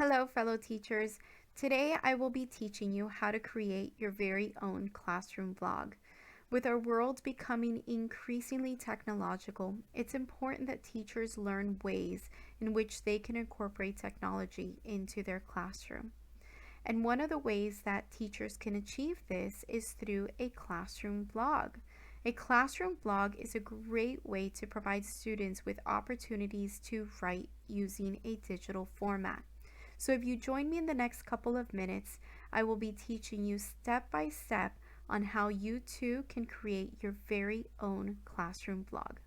Hello, fellow teachers. Today I will be teaching you how to create your very own classroom vlog. With our world becoming increasingly technological, it's important that teachers learn ways in which they can incorporate technology into their classroom. And one of the ways that teachers can achieve this is through a classroom vlog. A classroom vlog is a great way to provide students with opportunities to write using a digital format. So if you join me in the next couple of minutes, I will be teaching you step by step on how you too can create your very own classroom vlog.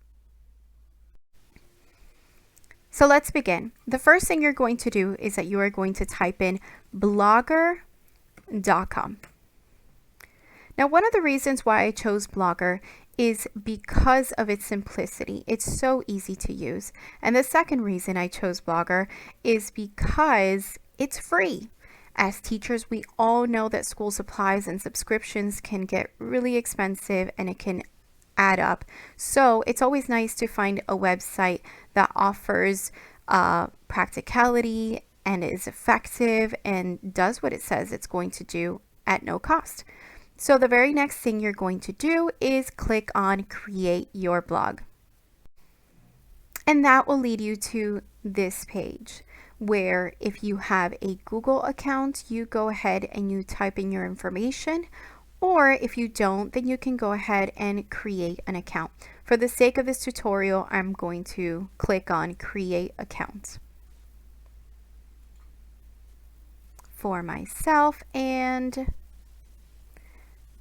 So let's begin. The first thing you're going to do is that you are going to type in blogger.com. Now, one of the reasons why I chose Blogger is because of its simplicity. It's so easy to use. And the second reason I chose Blogger is because it's free. As teachers, we all know that school supplies and subscriptions can get really expensive and it can add up. So it's always nice to find a website that offers practicality and is effective and does what it says it's going to do at no cost. So the very next thing you're going to do is click on Create Your Blog. And that will lead you to this page where if you have a Google account, you go ahead and you type in your information. Or if you don't, then you can go ahead and create an account. For the sake of this tutorial, I'm going to click on Create Account for myself, and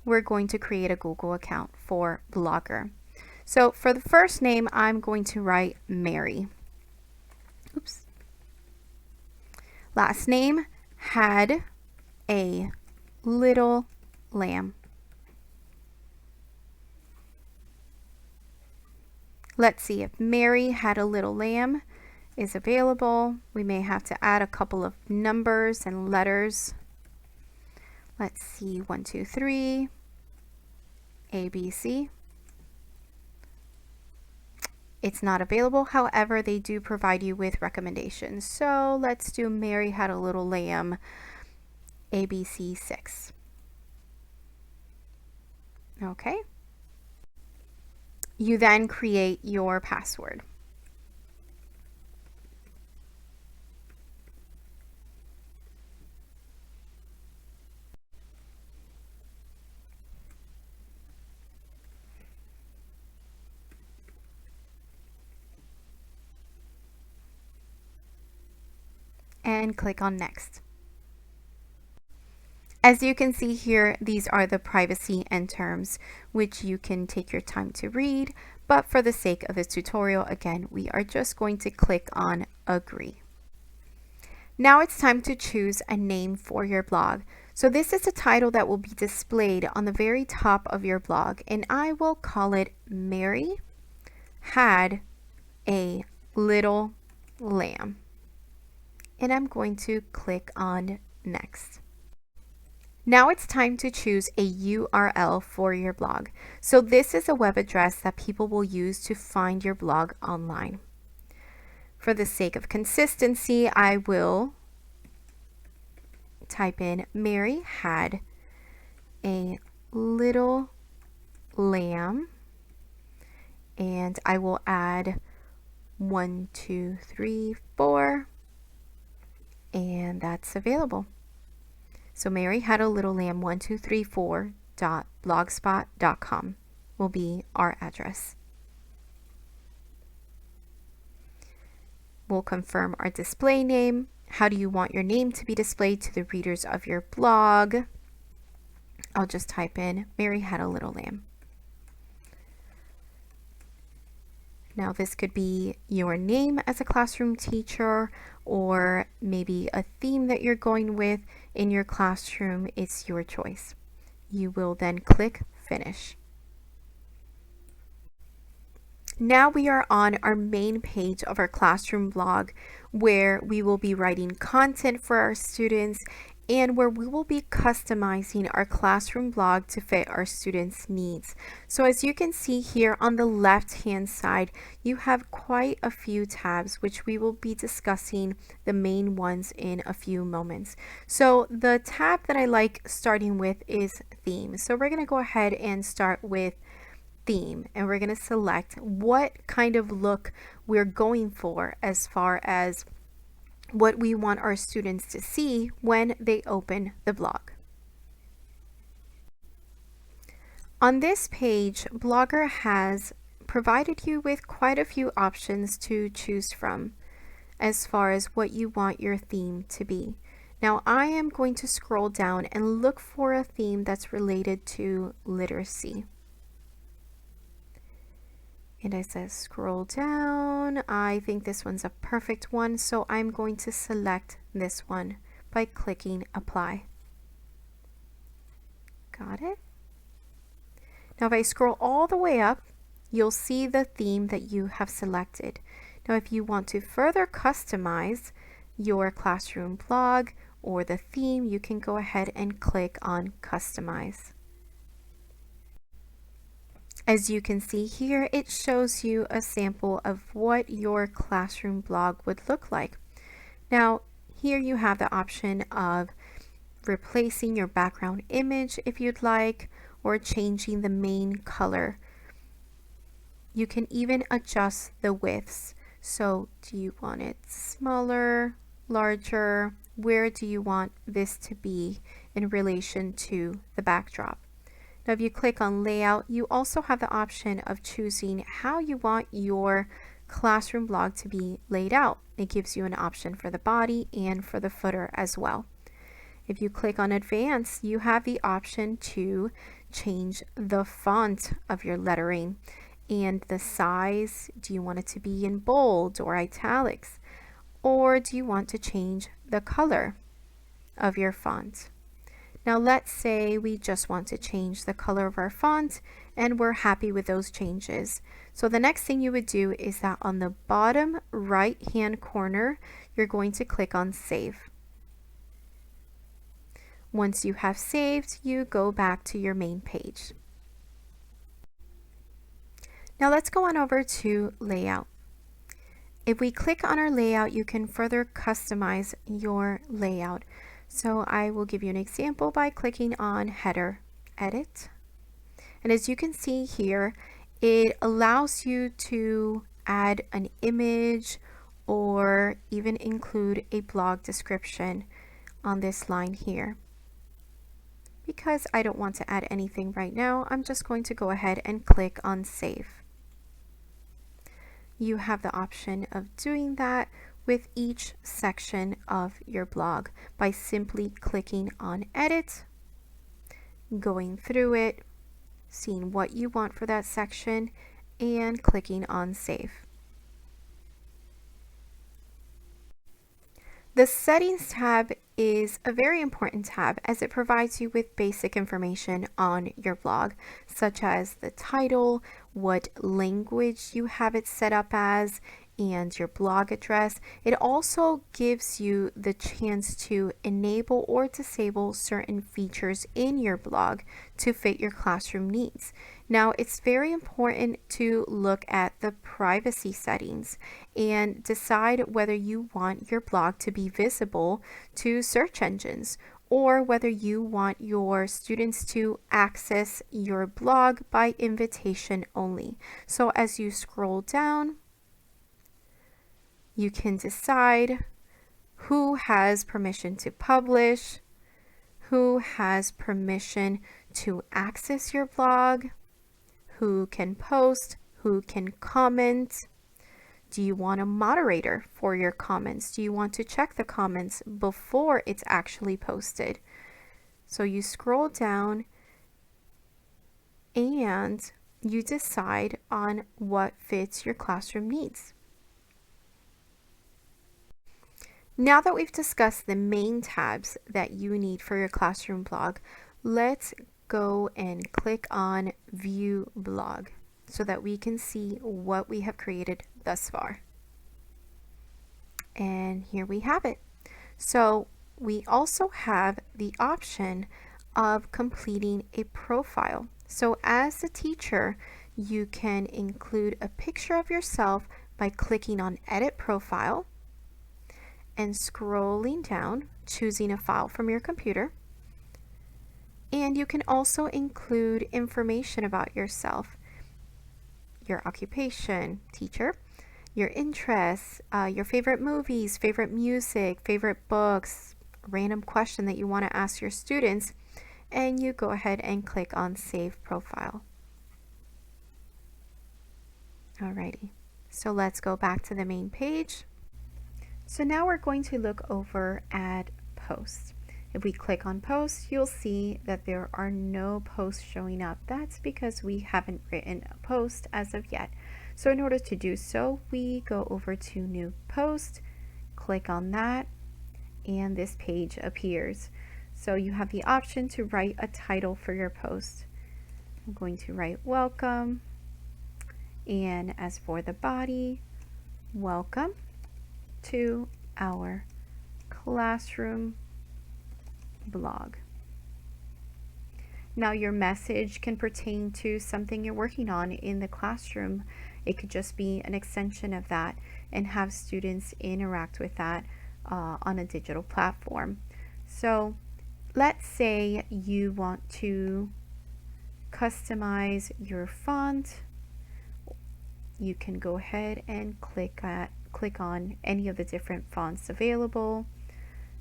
we're going to create a Google account for Blogger. So for the first name, I'm going to write Mary. Oops. Last name, had a little lamb. Let's see if Mary had a little lamb is available. We may have to add a couple of numbers and letters. Let's see, 1, 2, 3, A, B, C. It's not available. However, they do provide you with recommendations. So let's do Mary had a little lamb, ABC 6. Okay. You then create your password. And click on Next. As you can see here, these are the privacy and terms, which you can take your time to read. But for the sake of this tutorial, again, we are just going to click on Agree. Now it's time to choose a name for your blog. So this is a title that will be displayed on the very top of your blog, and I will call it Mary Had a Little Lamb. And I'm going to click on Next. Now it's time to choose a URL for your blog. So this is a web address that people will use to find your blog online. For the sake of consistency, I will type in Mary had a little lamb, and I will add 1, 2, 3, 4, and that's available. So Mary had a little lamb 1234.blogspot.com will be our address. We'll confirm our display name. How do you want your name to be displayed to the readers of your blog? I'll just type in Mary had a little lamb. Now this could be your name as a classroom teacher, or maybe a theme that you're going with in your classroom. It's your choice. You will then click Finish. Now we are on our main page of our classroom blog, where we will be writing content for our students and where we will be customizing our classroom blog to fit our students' needs. So as you can see here on the left hand side, you have quite a few tabs, which we will be discussing the main ones in a few moments. So the tab that I like starting with is theme. So we're going to go ahead and start with theme, and we're going to select what kind of look we're going for as far as what we want our students to see when they open the blog. On this page, Blogger has provided you with quite a few options to choose from as far as what you want your theme to be. Now I am going to scroll down and look for a theme that's related to literacy. And as I scroll down, I think this one's a perfect one, so I'm going to select this one by clicking apply. Got it? Now if I scroll all the way up, you'll see the theme that you have selected. Now if you want to further customize your classroom blog or the theme, you can go ahead and click on customize. As you can see here, it shows you a sample of what your classroom blog would look like. Now, here you have the option of replacing your background image if you'd like, or changing the main color. You can even adjust the widths. So, do you want it smaller, larger? Where do you want this to be in relation to the backdrop? Now, if you click on layout, you also have the option of choosing how you want your classroom blog to be laid out. It gives you an option for the body and for the footer as well. If you click on advanced, you have the option to change the font of your lettering and the size. Do you want it to be in bold or italics? Or do you want to change the color of your font? Now let's say we just want to change the color of our font and we're happy with those changes. So the next thing you would do is that on the bottom right hand corner, you're going to click on save. Once you have saved, you go back to your main page. Now let's go on over to layout. If we click on our layout, you can further customize your layout. So I will give you an example by clicking on header, edit. And as you can see here, it allows you to add an image or even include a blog description on this line here. Because I don't want to add anything right now, I'm just going to go ahead and click on save. You have the option of doing that with each section of your blog by simply clicking on edit, going through it, seeing what you want for that section, and clicking on save. The settings tab is a very important tab as it provides you with basic information on your blog, such as the title, what language you have it set up as, and your blog address. It also gives you the chance to enable or disable certain features in your blog to fit your classroom needs. Now, it's very important to look at the privacy settings and decide whether you want your blog to be visible to search engines or whether you want your students to access your blog by invitation only. So as you scroll down, you can decide who has permission to publish, who has permission to access your blog, who can post, who can comment. Do you want a moderator for your comments? Do you want to check the comments before it's actually posted? So you scroll down and you decide on what fits your classroom needs. Now that we've discussed the main tabs that you need for your classroom blog, let's go and click on View Blog so that we can see what we have created thus far. And here we have it. So we also have the option of completing a profile. So as a teacher, you can include a picture of yourself by clicking on Edit Profile and scrolling down, choosing a file from your computer. And you can also include information about yourself, your occupation, teacher, your interests, your favorite movies, favorite music, favorite books, random question that you want to ask your students, and you go ahead and click on Save Profile. Alrighty, so let's go back to the main page. So now we're going to look over at posts. If we click on posts, you'll see that there are no posts showing up. That's because we haven't written a post as of yet. So in order to do so, we go over to new post, click on that, and this page appears. So you have the option to write a title for your post. I'm going to write welcome, and as for the body, welcome to our classroom blog. Now your message can pertain to something you're working on in the classroom. It could just be an extension of that and have students interact with that on a digital platform. So let's say you want to customize your font. You can go ahead and click on any of the different fonts available.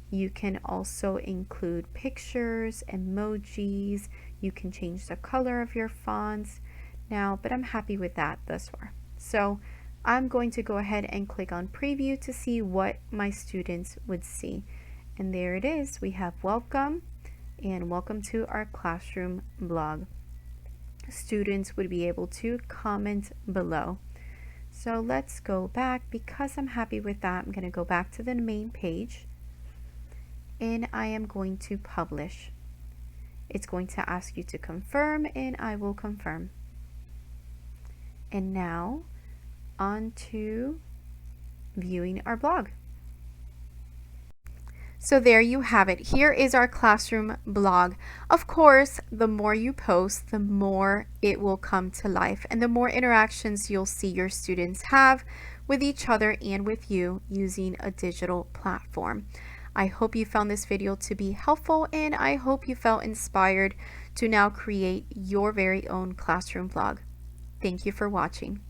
You can also include pictures, emojis. You can change the color of your fonts now, but I'm happy with that thus far. So I'm going to go ahead and click on preview to see what my students would see. And there it is. We have welcome and welcome to our classroom blog. Students would be able to comment below. So let's go back. Because I'm happy with that, I'm going to go back to the main page and I am going to publish. It's going to ask you to confirm and I will confirm. And now on to viewing our blog. So there you have it. Here is our classroom blog. Of course, the more you post, the more it will come to life and the more interactions you'll see your students have with each other and with you using a digital platform. I hope you found this video to be helpful and I hope you felt inspired to now create your very own classroom blog. Thank you for watching.